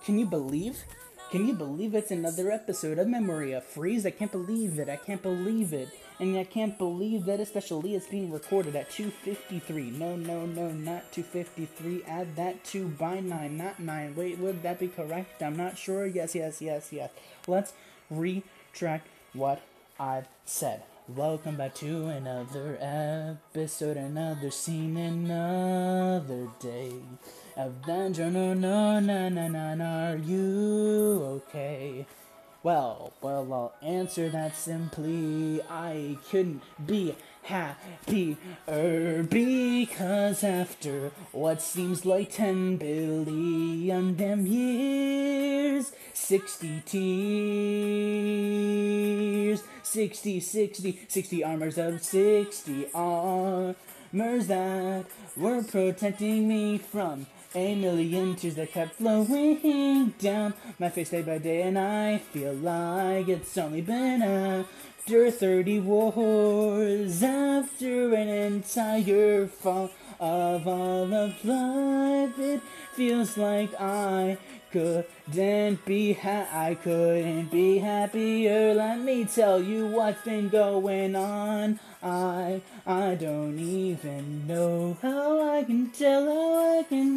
Can you believe? Can you believe it's another episode of Memoria Freeze? I can't believe it. I can't believe it. And I can't believe that especially it's being recorded at 2:53. No, not 2:53. Add that 2 by 9, not 9. Wait, would that be correct? I'm not sure. Yes. Let's retract what I've said. Welcome back to another episode, another scene, another day of that journal. No, are you okay? Well, I'll answer that simply. I couldn't be happier, because after what seems like 10 billion damn years, 60 tears, 60 armors of 60 armors that were protecting me from a million tears that kept flowing down my face day by day, and I feel like it's only been after 30 wars, after an entire fall of all of life. It feels like I couldn't be happier. Let me tell you what's been going on. I don't even know how I can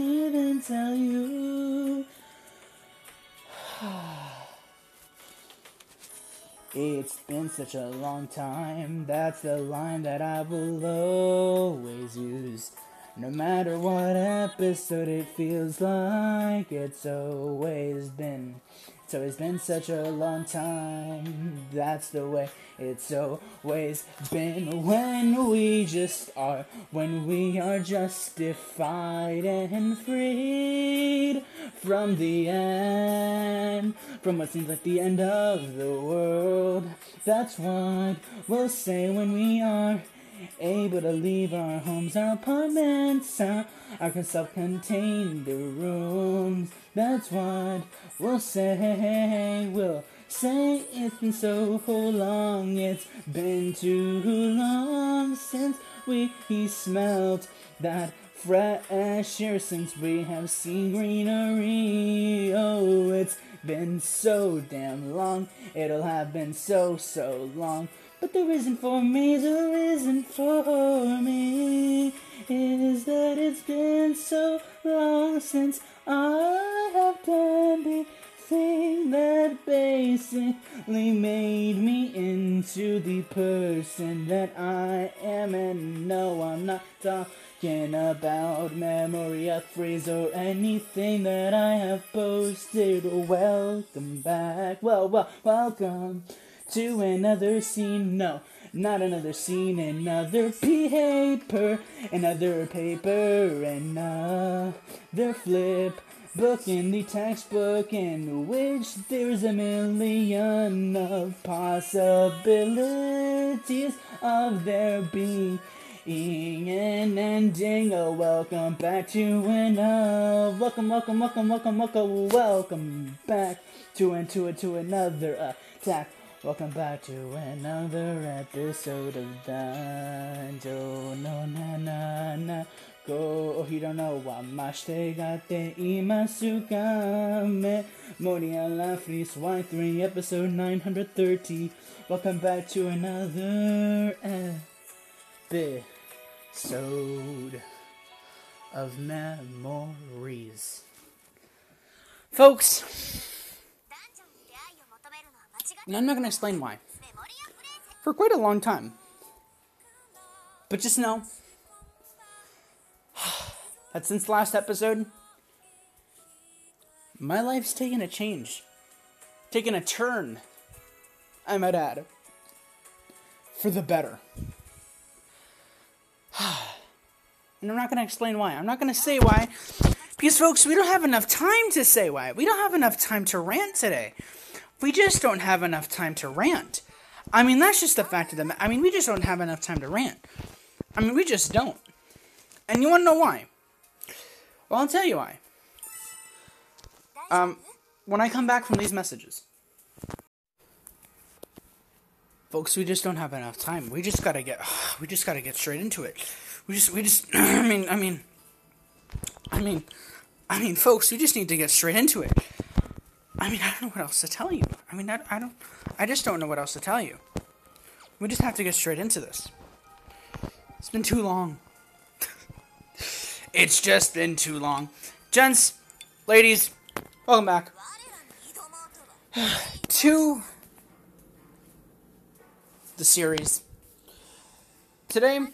even tell you. It's been such a long time, that's the line that I will always use. No matter what episode, it feels like it's always been such a long time. That's the way it's always been. When we are justified and freed from the end, from what seems like the end of the world. That's what we'll say when we are able to leave our homes, our apartments, our self-contained rooms. That's what we'll say. We'll say it's been so long, it's been too long since we smelt that fresh air, since we have seen greenery. Oh, it's been so damn long, it'll have been so long. But the reason for me is that it's been so long since I have done the thing that basically made me into the person that I am. And no, I'm not talking about Memoria Freeze or anything that I have posted. Welcome back. Welcome to another scene. No, not another scene, another paper, another flip book in the textbook, in which there's a million of possibilities of there being an ending. Oh, welcome back to welcome back to another attack. Welcome back to another episode of Danjo no na Go Hirono wa mashite gatte imasu ka Memoria Freese Y3, episode 930. Welcome back to another episode of Memories. Folks, and I'm not going to explain why, for quite a long time. But just know that since the last episode, my life's taken a change. Taken a turn, I might add. For the better. And I'm not going to explain why. I'm not going to say why. Because, folks, we don't have enough time to say why. We don't have enough time to rant today. We just don't have enough time to rant. I mean, that's just the fact of the matter. I mean, we just don't have enough time to rant. I mean, we just don't. And you want to know why? Well, I'll tell you why. When I come back from these messages, folks, we just don't have enough time. We just gotta get straight into it. I mean, folks, we just need to get straight into it. I mean, I don't know what else to tell you. I mean, I just don't know what else to tell you. We just have to get straight into this. It's been too long. It's just been too long. Gents, ladies, welcome back to the series. Today. I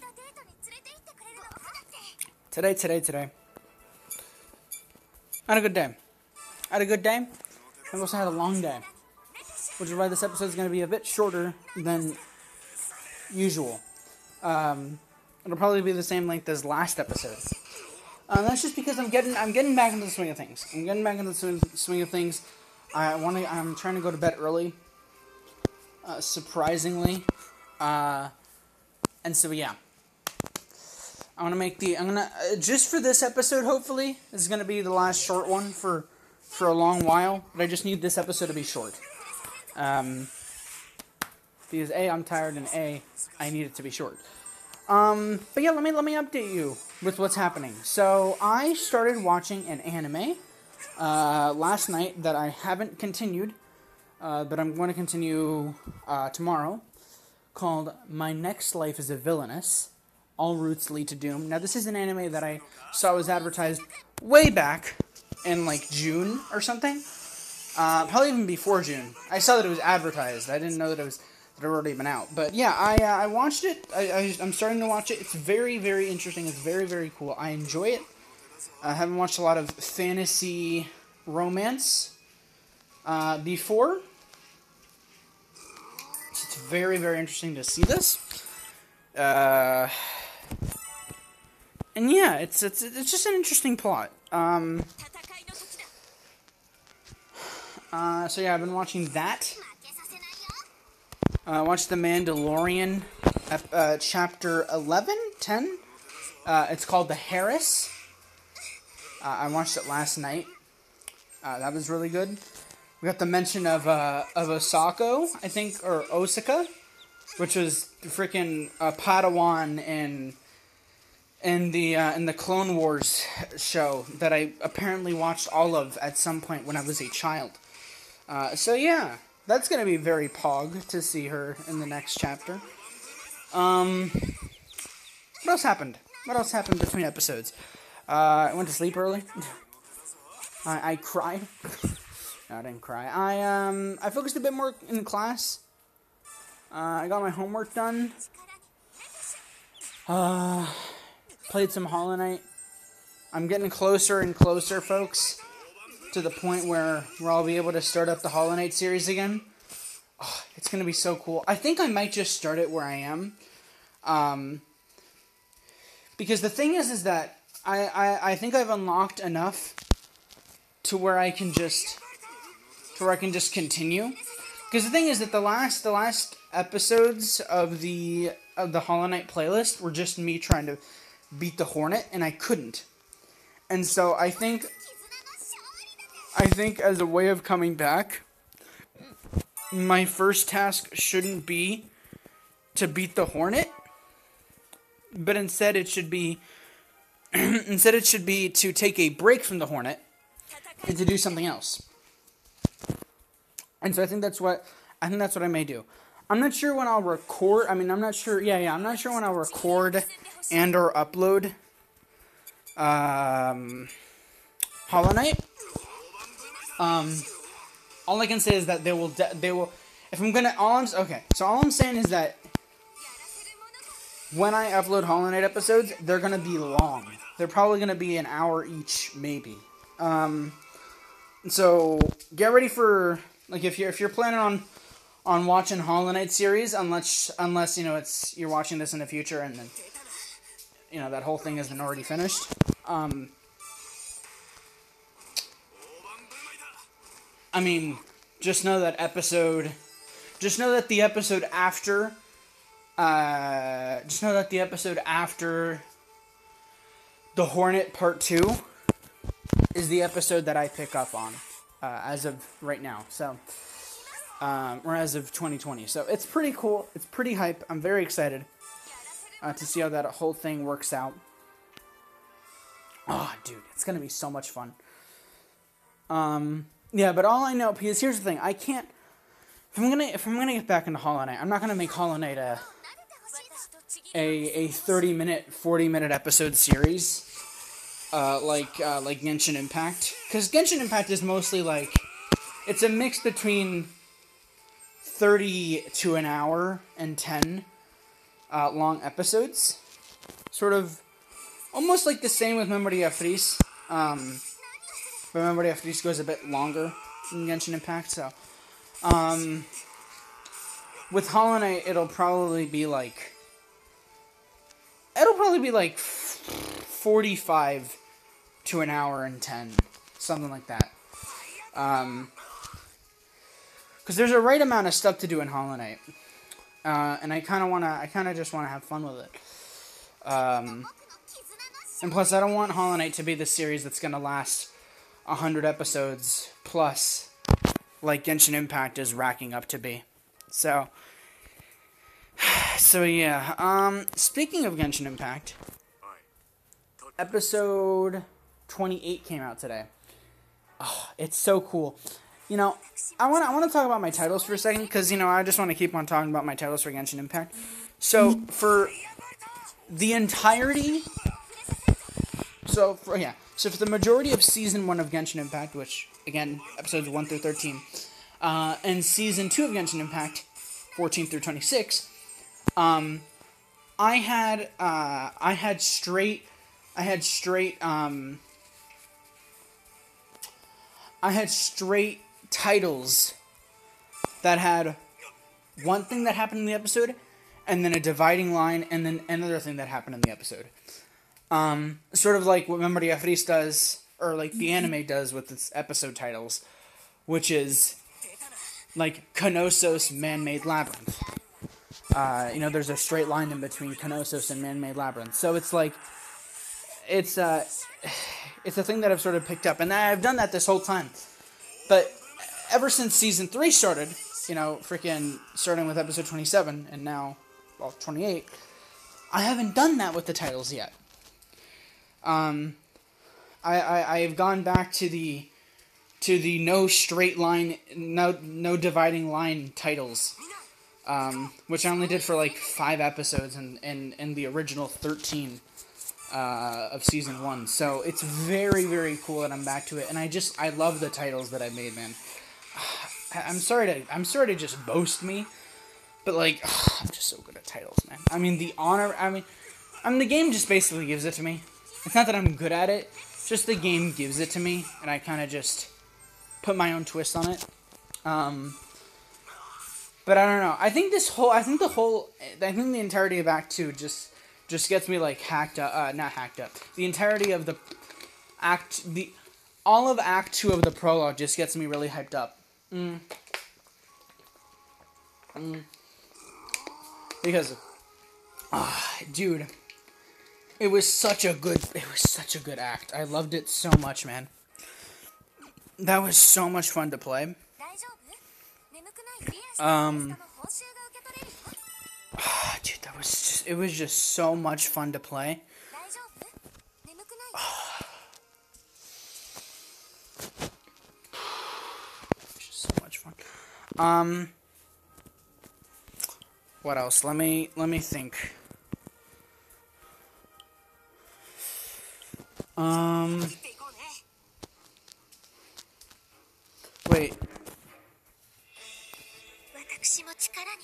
had a good day. I also had a long day, which is why this episode is going to be a bit shorter than usual. It'll probably be the same length as last episode. That's just because I'm getting back into the swing of things. I'm trying to go to bed early. Surprisingly, and so yeah. Just for this episode, hopefully, this is gonna be the last short one for a long while. But I just need this episode to be short. Because A, I'm tired, and A, I need it to be short. But yeah, let me update you with what's happening. So I started watching an anime last night that I haven't continued, but I'm going to continue tomorrow, called My Next Life is a Villainess. All Routes Lead to Doom. Now, this is an anime that I saw was advertised way back in, like, June or something. Probably even before June. I saw that it was advertised. I didn't know that it had already been out. But, yeah, I watched it. I'm starting to watch it. It's very, very interesting. It's very, very cool. I enjoy it. I haven't watched a lot of fantasy romance before. So it's very, very interesting to see this. And yeah, it's just an interesting plot. So yeah, I've been watching that. I watched The Mandalorian, chapter 11, 10. It's called The Harris. I watched it last night. That was really good. We got the mention of Osako, I think, or Osaka, which was freaking Padawan in the Clone Wars show that I apparently watched all of at some point when I was a child. So yeah, that's gonna be very pog to see her in the next chapter. What else happened? What else happened between episodes? I went to sleep early. I cried. No, I didn't cry. I focused a bit more in class. I got my homework done. Played some Hollow Knight. I'm getting closer and closer, folks, to the point where I'll be able to start up the Hollow Knight series again. Oh, it's going to be so cool. I think I might just start it where I am. Because the thing is that I think I've unlocked enough to where I can just continue. Because the thing is that the last episodes of the Hollow Knight playlist were just me trying to beat the Hornet, and I couldn't. And so I think as a way of coming back, my first task shouldn't be to beat the Hornet, but instead it should be to take a break from the Hornet and to do something else. And so I think that's what I may do. I'm not sure when I'll record. I mean, I'm not sure. Yeah. I'm not sure when I'll record and or upload Hollow Knight. All I can say is that they will. If I'm gonna, all I'm saying is that when I upload Hollow Knight episodes, they're gonna be long. They're probably gonna be an hour each, maybe. So get ready for, like, if you're planning on watching Hollow Knight series, unless you're watching this in the future and then that whole thing isn't already finished. I mean, just know that the episode after the Hornet Part 2 is the episode that I pick up on as of right now. So, or as of 2020. So it's pretty cool. It's pretty hype. I'm very excited to see how that whole thing works out. Oh, dude, it's gonna be so much fun. Yeah, but all I know, because here's the thing, I can't, if I'm gonna get back into Hollow Knight, I'm not gonna make Hollow Knight a 30-minute, 40-minute episode series, like Genshin Impact, because Genshin Impact is mostly like, it's a mix between 30 to an hour and 10 long episodes, sort of, almost like the same with Memoria Freese, but Memoria Freese goes a bit longer than Genshin Impact, so, with Hollow Knight, it'll probably be like 45 to an hour and 10, something like that, because there's a right amount of stuff to do in Hollow Knight, and I kind of just want to have fun with it, and plus I don't want Hollow Knight to be the series that's going to last 100 episodes plus, like Genshin Impact is racking up to be. So yeah. Speaking of Genshin Impact, episode 28 came out today. Oh, it's so cool. You know, I want to talk about my titles for a second, because, you know, I just want to keep on talking about my titles for Genshin Impact. So, for the entirety... So, for the majority of Season 1 of Genshin Impact, which, again, episodes 1 through 13, and Season 2 of Genshin Impact, 14 through 26, I had straight titles that had one thing that happened in the episode, and then a dividing line, and then another thing that happened in the episode. Sort of like what Memoria Freese does, or like the anime does with its episode titles, which is like Knossos Man-Made Labyrinth. You know, there's a straight line in between Knossos and Man-Made Labyrinth. So it's like, it's a thing that I've sort of picked up, and I've done that this whole time. But ever since Season 3 started, you know, freaking starting with episode 27, and now, well, 28, I haven't done that with the titles yet. I've gone back to the no straight line, no dividing line titles, which I only did for like 5 episodes in the original 13 of Season 1. So it's very, very cool that I'm back to it, and I love the titles that I made, man. I'm sorry to just boast me, but like, I'm just so good at titles, man. I mean, the game just basically gives it to me. It's not that I'm good at it, just the game gives it to me, and I kind of just put my own twist on it. But I don't know. I think the entirety of Act 2 just gets me like not hacked up. The entirety of all of Act 2 of the prologue just gets me really hyped up. Because, dude, it was such a good act. I loved it so much, man. That was so much fun to play. Dude, it was just so much fun to play. Just so much fun. What else? Let me think.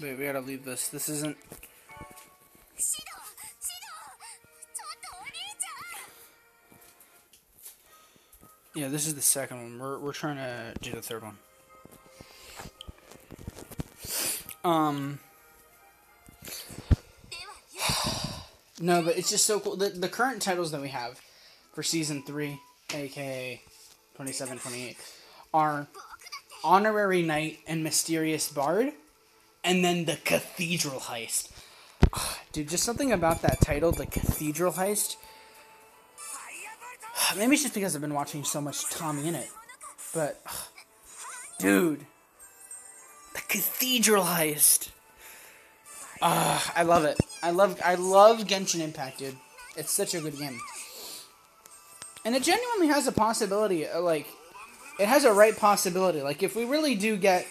Wait, we gotta leave this. This isn't... Yeah, this is the second one. We're trying to do the third one. No, but it's just so cool. The current titles that we have for Season 3, aka 27, 28, are Honorary Knight and Mysterious Bard, and then the Cathedral Heist. Dude, just something about that title, the Cathedral Heist. Maybe it's just because I've been watching so much Tommy in it. But, dude, the Cathedral Heist. I love it. I love Genshin Impact, dude. It's such a good game. And it genuinely has a possibility, it has a right possibility. Like, if we really do get...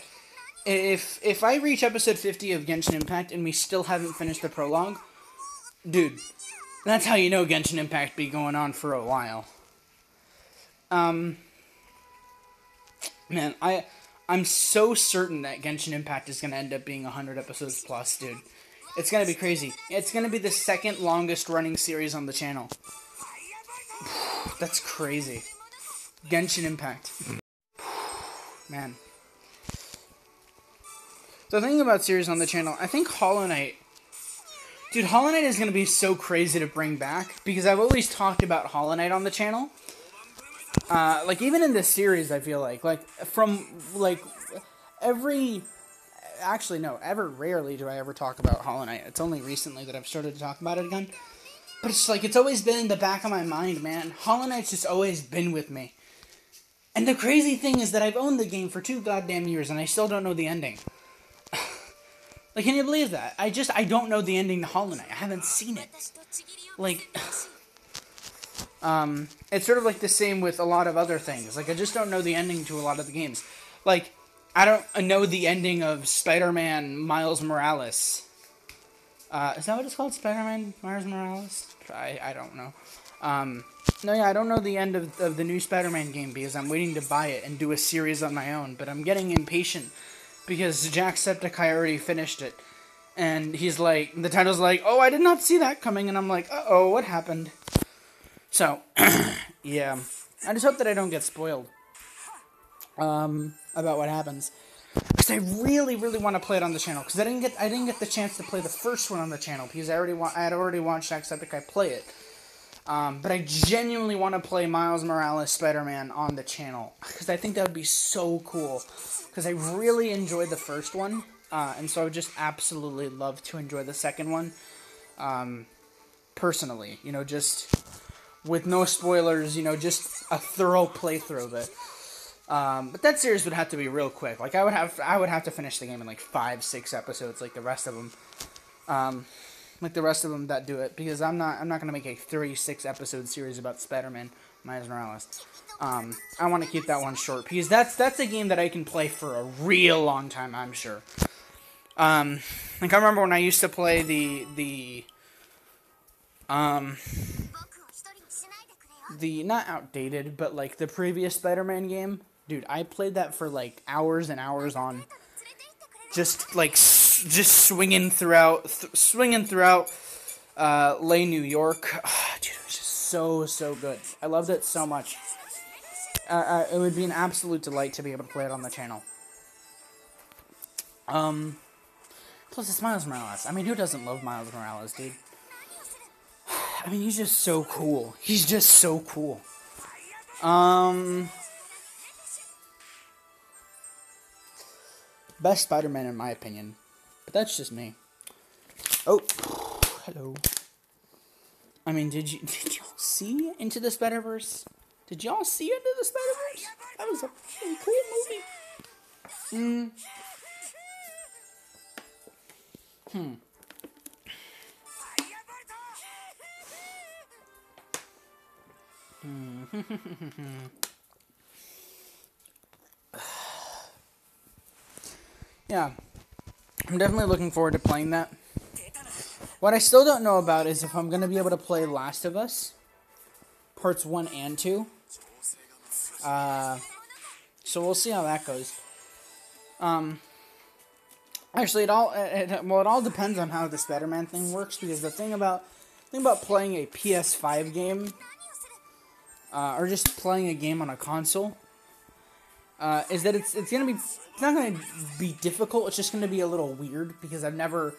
If I reach episode 50 of Genshin Impact and we still haven't finished the prologue, dude, that's how you know Genshin Impact be going on for a while. Man, I'm so certain that Genshin Impact is going to end up being 100 episodes plus, dude. It's going to be crazy. It's going to be the second longest running series on the channel. That's crazy. Genshin Impact. Man. So thinking about series on the channel, I think Hollow Knight... Dude, Hollow Knight is going to be so crazy to bring back, because I've always talked about Hollow Knight on the channel. Like, even in this series, I feel like, from, like, actually, no, rarely do I ever talk about Hollow Knight. It's only recently that I've started to talk about it again. But it's like, it's always been in the back of my mind, man. Hollow Knight's just always been with me. And the crazy thing is that I've owned the game for 2 goddamn years, and I still don't know the ending. Like, can you believe that? I don't know the ending to Hollow Knight. I haven't seen it. Like, it's sort of like the same with a lot of other things. Like, I just don't know the ending to a lot of the games. Like, I don't know the ending of Spider-Man Miles Morales. Is that what it's called? Spider-Man Miles Morales? I don't know. No, yeah, I don't know the end of the new Spider-Man game because I'm waiting to buy it and do a series on my own. But I'm getting impatient because Jacksepticeye already finished it. And he's like, the title's like, oh, I did not see that coming. And I'm like, uh-oh, what happened? So, yeah. I just hope that I don't get spoiled about what happens. Because I really, really want to play it on the channel. Because I didn't get the chance to play the first one on the channel. Because I had already watched Jacksepticeye play it. But I genuinely want to play Miles Morales Spider-Man on the channel. Because I think that would be so cool. Because I really enjoyed the first one. And so I would just absolutely love to enjoy the second one. Personally. You know, just with no spoilers. You know, just a thorough playthrough of it. But that series would have to be real quick. Like, I would have to finish the game in like 5-6 episodes, like the rest of them. Like the rest of them that do it, because I'm not gonna make a 36 episode series about Spider-Man Miles Morales. I want to keep that one short because that's a game that I can play for a real long time, I'm sure. Like I remember when I used to play the not outdated, but like the previous Spider-Man game. Dude, I played that for like hours and hours on just swinging throughout Lane, New York. Oh, dude, it was just so good. I loved it so much. It would be an absolute delight to be able to play it on the channel. Plus it's Miles Morales. I mean, who doesn't love Miles Morales, dude? I mean, he's just so cool. He's just so cool. Best Spider-Man in my opinion. But that's just me. Oh, hello. I mean, did y'all see Into the Spider-Verse? Did y'all see Into the Spider-Verse? That was a really cool movie. Yeah. I'm definitely looking forward to playing that. What I still don't know about is if I'm going to be able to play Last of Us, parts 1 and 2. So we'll see how that goes. Actually, it all depends on how the Spider-Man thing works, because the thing about playing a PS5 game, or just playing a game on a console, is that it's not gonna be difficult. It's just gonna be a little weird because I've never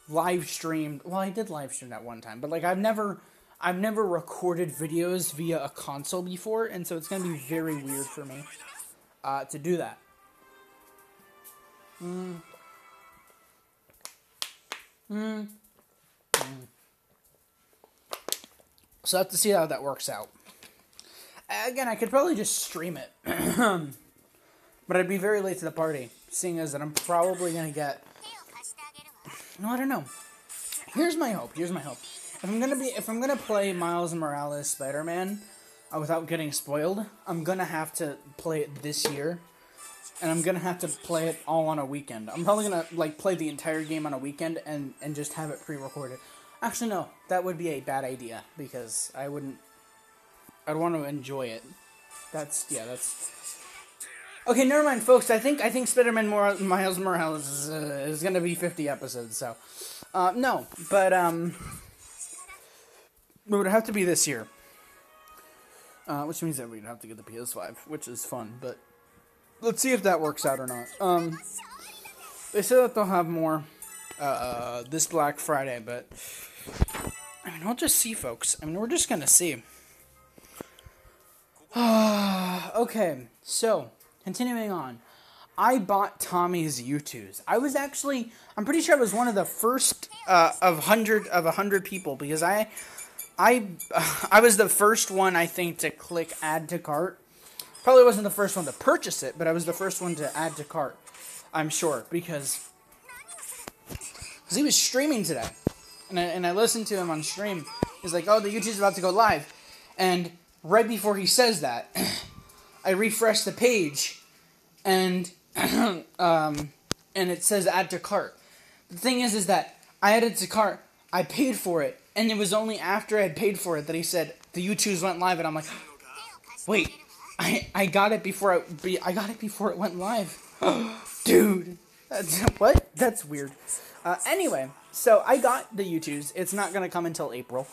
live streamed. Well, I did live stream that one time, but like I've never recorded videos via a console before, and so it's gonna be very weird for me to do that. So I have to see how that works out. Again, I could probably just stream it. But I'd be very late to the party, seeing as that I'm probably going to get... No, I don't know. Here's my hope. If I'm going to play Miles Morales Spider-Man, without getting spoiled, I'm gonna have to play it this year, and I'm gonna have to play it all on a weekend. I'm probably gonna like play the entire game on a weekend and just have it pre-recorded. Actually, no, that would be a bad idea because I'd want to enjoy it. That's. Okay, never mind, folks. I think Spider-Man Miles Morales is gonna be 50 episodes. So, no, but it would have to be this year. Which means that we'd have to get the PS5, which is fun, but let's see if that works out or not. They said that they'll have more this Black Friday, but I mean, we'll just see, folks. I mean, we're just gonna see. Okay, so continuing on, I bought Tommy's U2s. I'm pretty sure I was one of the first of 100 people because I was the first one, I think, to click add to cart. Probably wasn't the first one to purchase it, but I was the first one to add to cart. I'm sure, because he was streaming today. And I listened to him on stream. He's like, oh, the YouTube's about to go live. And right before he says that, I refresh the page, and it says add to cart. The thing is that I added to cart, I paid for it, and it was only after I had paid for it that he said the YouTubes went live, and I'm like, wait, I got it before it went live. Dude, what? That's weird. Anyway, so I got the YouTubes. It's not gonna come until April.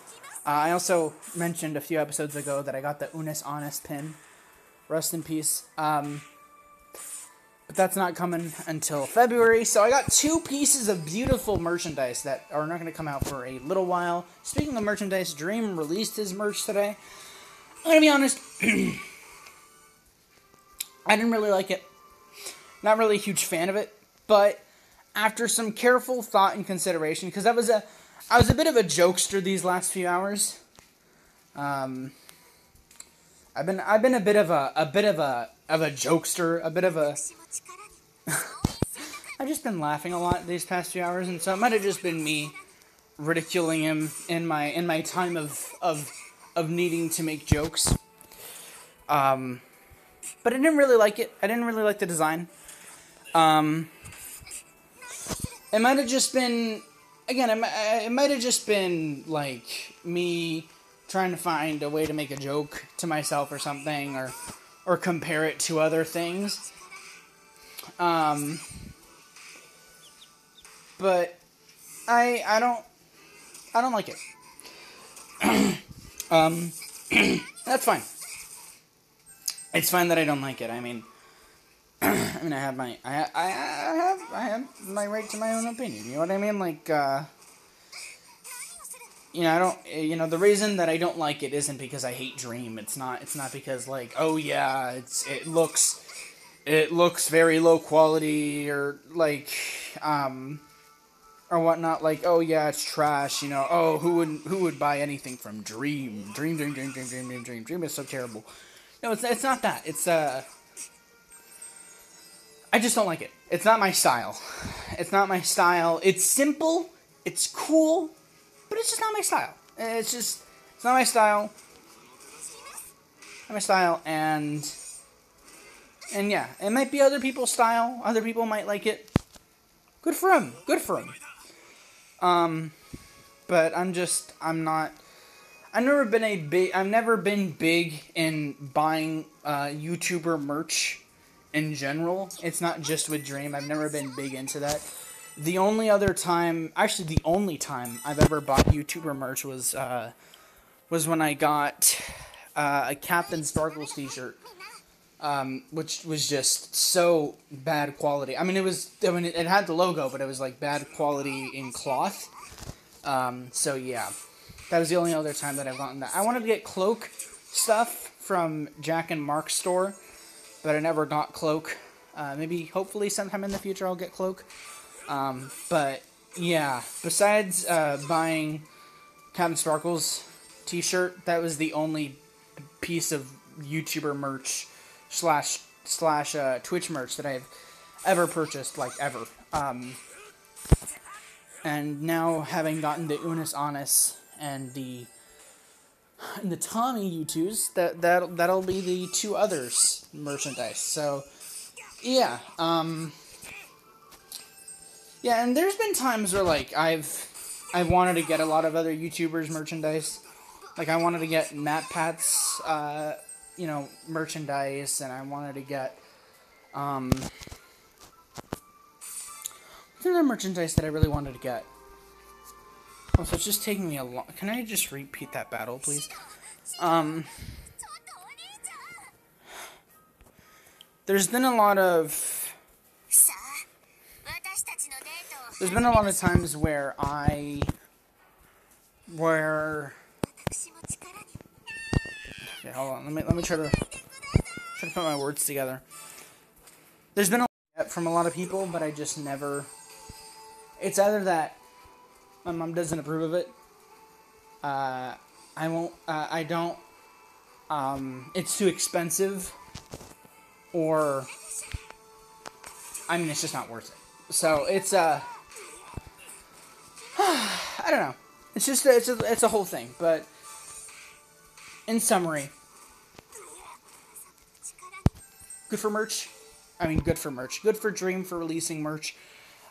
I also mentioned a few episodes ago that I got the Unis Honest pin. Rest in peace. But that's not coming until February. So I got 2 pieces of beautiful merchandise that are not going to come out for a little while. Speaking of merchandise, Dream released his merch today. I'm going to be honest. I didn't really like it. Not really a huge fan of it. But after some careful thought and consideration, because I was a bit of a jokester these last few hours. I've been a bit of a jokester, a bit of a. I've just been laughing a lot these past few hours, and so it might have just been me ridiculing him in my time of needing to make jokes. But I didn't really like it. I didn't really like the design. It might have just been, again, it might have just been like me trying to find a way to make a joke to myself or something, or compare it to other things. But I don't like it. That's fine. It's fine that I don't like it. I mean, I have my right to my own opinion. You know what I mean? Like, I don't. The reason that I don't like it isn't because I hate Dream. It's not because like, oh yeah, it looks very low quality or like, or whatnot. Like, oh yeah, it's trash. Oh, who would buy anything from Dream? Dream is so terrible. No, it's not that. It's I just don't like it. It's not my style. It's not my style. It's simple. It's cool. But it's just not my style. It's not my style. Not my style, and yeah, it might be other people's style. Other people might like it. Good for him. Good for him. But I've never been big in buying YouTuber merch in general. It's not just with Dream. I've never been big into that. The only time I've ever bought YouTuber merch was when I got a Captain Sparkles t-shirt, which was just so bad quality. It had the logo, but it was like bad quality in cloth. So yeah, that was the only other time that I've gotten that. I wanted to get Cloak stuff from Jack and Mark's store, but I never got Cloak. Hopefully sometime in the future I'll get Cloak. But yeah, besides buying Captain Sparkles t-shirt, that was the only piece of YouTuber merch slash Twitch merch that I've ever purchased, like ever. And now having gotten the Unis Honest and the And the Tommy U2s, that'll be the 2 others merchandise. So, yeah, yeah, and there's been times where, like, I've wanted to get a lot of other YouTubers merchandise. Like, I wanted to get MatPat's, merchandise, and I wanted to get, what's another merchandise that I really wanted to get? Oh, so it's just taking me a long... Can I just repeat that battle, please? There's been a lot of... There's been a lot of times where okay, hold on. Let me try to put my words together. There's been a lot from a lot of people, but I just never... It's either that my mom doesn't approve of it. I don't. It's too expensive. Or, I mean, it's just not worth it. So, it's, I don't know. It's just, it's a whole thing. But, in summary, good for merch. I mean, good for merch. Good for Dream for releasing merch.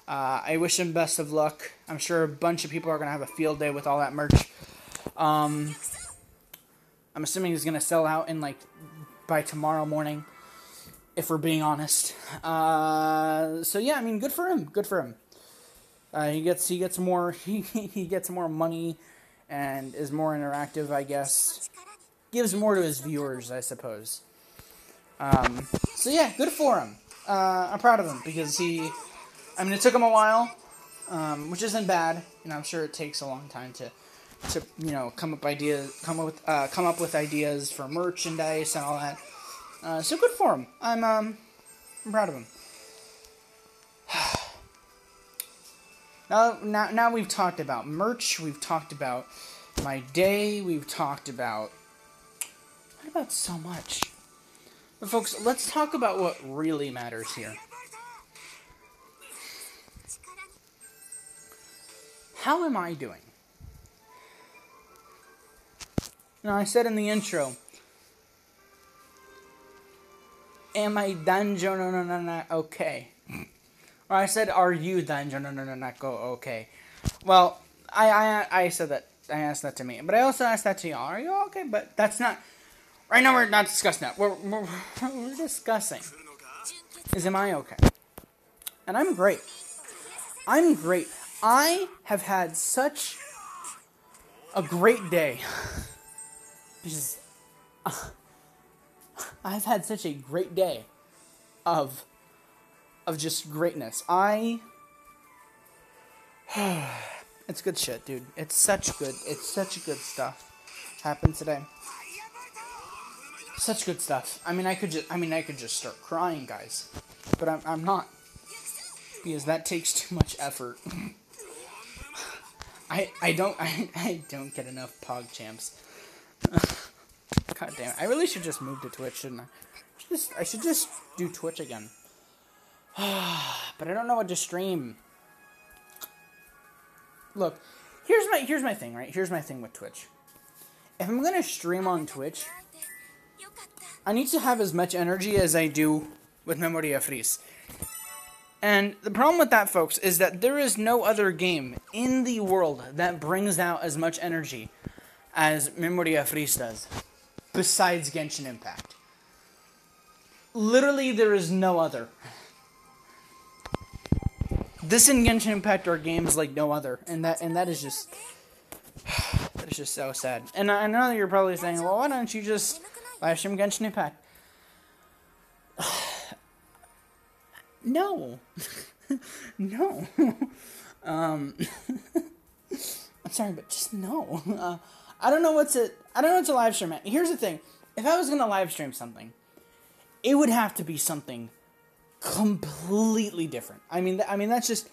I wish him best of luck. I'm sure a bunch of people are going to have a field day with all that merch. I'm assuming he's going to sell out in, like, by tomorrow morning, if we're being honest. So, yeah, I mean, good for him. Good for him. He gets more, he gets more money and is more interactive, I guess. Gives more to his viewers, I suppose. So, yeah, good for him. I'm proud of him because it took him a while, which isn't bad. I'm sure it takes a long time to come up with ideas for merchandise and all that. So good for him. I'm proud of him. Now we've talked about merch. We've talked about my day. We've talked about so much. But folks, let's talk about what really matters here. How am I doing? Now, I said in the intro, am I danjo no okay? Or I said, are you danjo no go okay? Well, I said that. I asked that to me. But I also asked that to y'all. Are you okay? But that's not... Right now, we're not discussing that. We're discussing is, am I okay? And I'm great. I'm great. I have had such a great day. Because I've had such a great day of just greatness. It's good shit, dude. It's such good stuff happened today. Such good stuff. I could just start crying, guys. But I'm not. Because that takes too much effort. I don't get enough Pog Champs. God damn it. I really should just move to Twitch, shouldn't I? I should just do Twitch again. But I don't know what to stream. Look, here's my thing, right? Here's my thing with Twitch. If I'm gonna stream on Twitch, I need to have as much energy as I do with Memoria Freese. And the problem with that, folks, is that there is no other game in the world that brings out as much energy as Memoria Freese does, besides Genshin Impact. Literally, there is no other. This and Genshin Impact are games like no other, and that is just so sad. And I know you're probably saying, well, why don't you just live stream Genshin Impact? No. No. I'm sorry, but just no. I don't know what to live stream at. Here's the thing. If I was going to live stream something, it would have to be something completely different. I mean that's just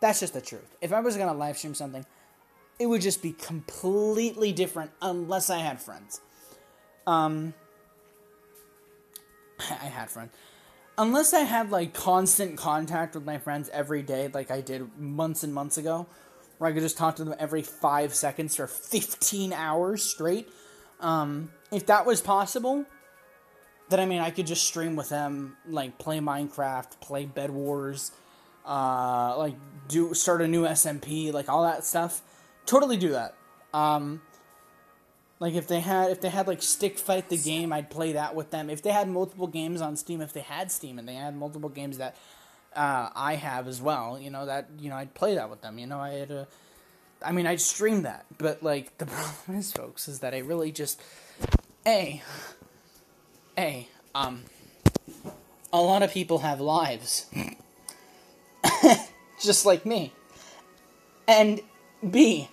the truth. If I was going to live stream something, it would just be completely different unless I had friends. I had friends. Unless I had, like, constant contact with my friends every day, like I did months and months ago, where I could just talk to them every 5 seconds for 15 hours straight, If that was possible, then, I mean, I could just stream with them, like, play Minecraft, play Bed Wars, like, start a new SMP, like, all that stuff. Totally do that. Like, if they had, like, Stick Fight the game, I'd play that with them. If they had multiple games on Steam, if they had Steam, and they had multiple games that, I have as well, you know, that, you know, I'd play that with them, you know, I'd stream that. But, like, the problem is, folks, is that I really just, a lot of people have lives. Just like me. And B,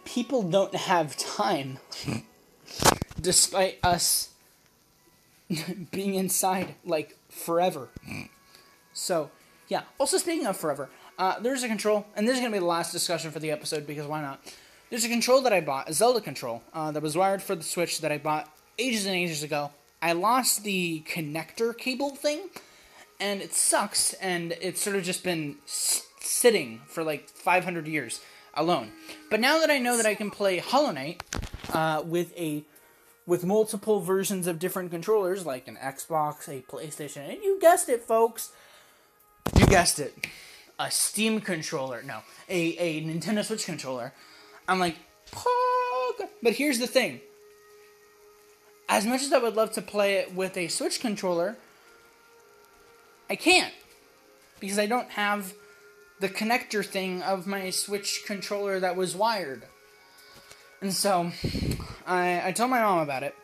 people don't have time, despite us being inside, like, forever. So, yeah. Also, speaking of forever, there's a control, and this is going to be the last discussion for the episode, because why not? There's a control that I bought, a Zelda control, that was wired for the Switch that I bought ages and ages ago. I lost the connector cable thing, and it sucks, and it's sort of just been sitting for like 500 years alone. But now that I know that I can play Hollow Knight with multiple versions of different controllers, like an Xbox, a PlayStation, and you guessed it, folks, you guessed it, a Steam controller, no, a Nintendo Switch controller, I'm like, Pog! But here's the thing. As much as I would love to play it with a Switch controller, I can't. Because I don't have the connector thing of my Switch controller that was wired. And so, I told my mom about it.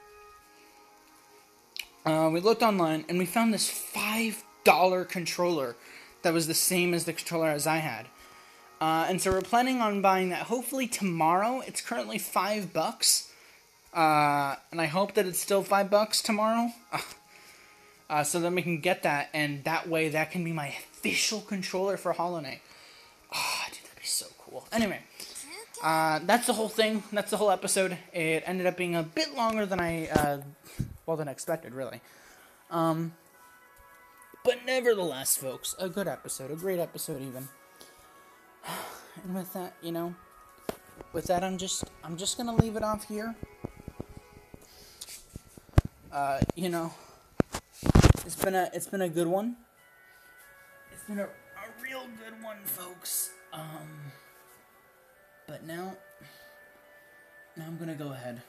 We looked online, and we found this $5 controller that was the same as the controller as I had. And so we're planning on buying that hopefully tomorrow. It's currently $5. And I hope that it's still $5 tomorrow. So then we can get that, and that way that can be my official controller for Hollow Knight. Oh, dude, that'd be so cool. Anyway, that's the whole thing. That's the whole episode. It ended up being a bit longer than than expected, really. But nevertheless, folks, a good episode, a great episode even. And with that, you know, I'm just gonna leave it off here. You know, it's been a good one. It's been a real good one, folks. But now I'm gonna go ahead.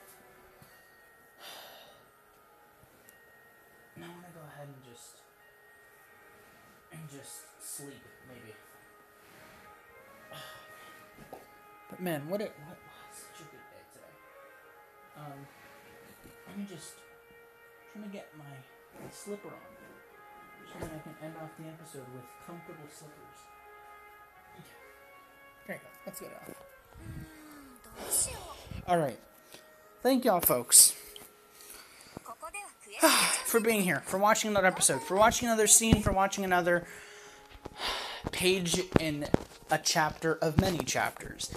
Now I'm gonna go ahead and just sleep, maybe. But man, what such a good day today. Let me just trying to get my slipper on so that I can end off the episode with comfortable slippers. There you go. Let's get it off. Alright. Thank y'all, folks, for being here, for watching another episode, for watching another scene, for watching another page in a chapter of many chapters.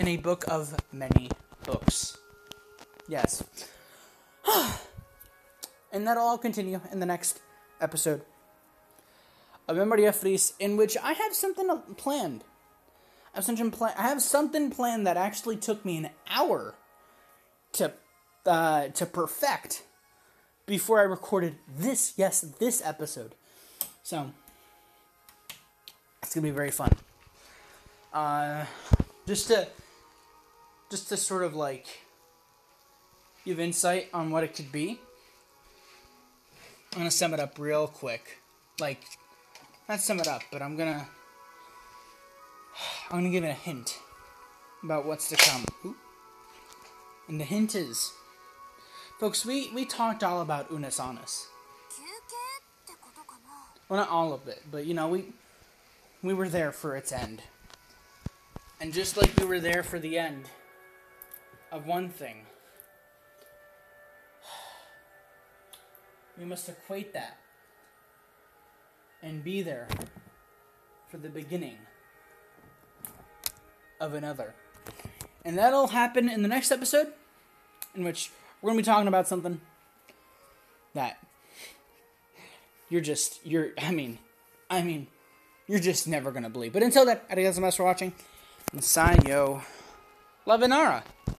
In a book of many books. Yes. And that'll all continue in the next episode of Memoria Freese, in which I have something planned. I have something planned that actually took me an hour to perfect before I recorded this episode. So it's gonna be very fun. Just to sort of like give insight on what it could be. I'm gonna sum it up real quick. Like, not sum it up, but I'm gonna give it a hint about what's to come. Ooh. And the hint is, folks, we talked all about Unus Annus. Well, not all of it, but you know, we were there for its end. And just like we were there for the end of one thing, we must equate that and be there for the beginning of another. And that'll happen in the next episode, in which we're going to be talking about something that I mean, You're just never gonna believe. But until then, adios so much for watching. And Sayo. Lavinara.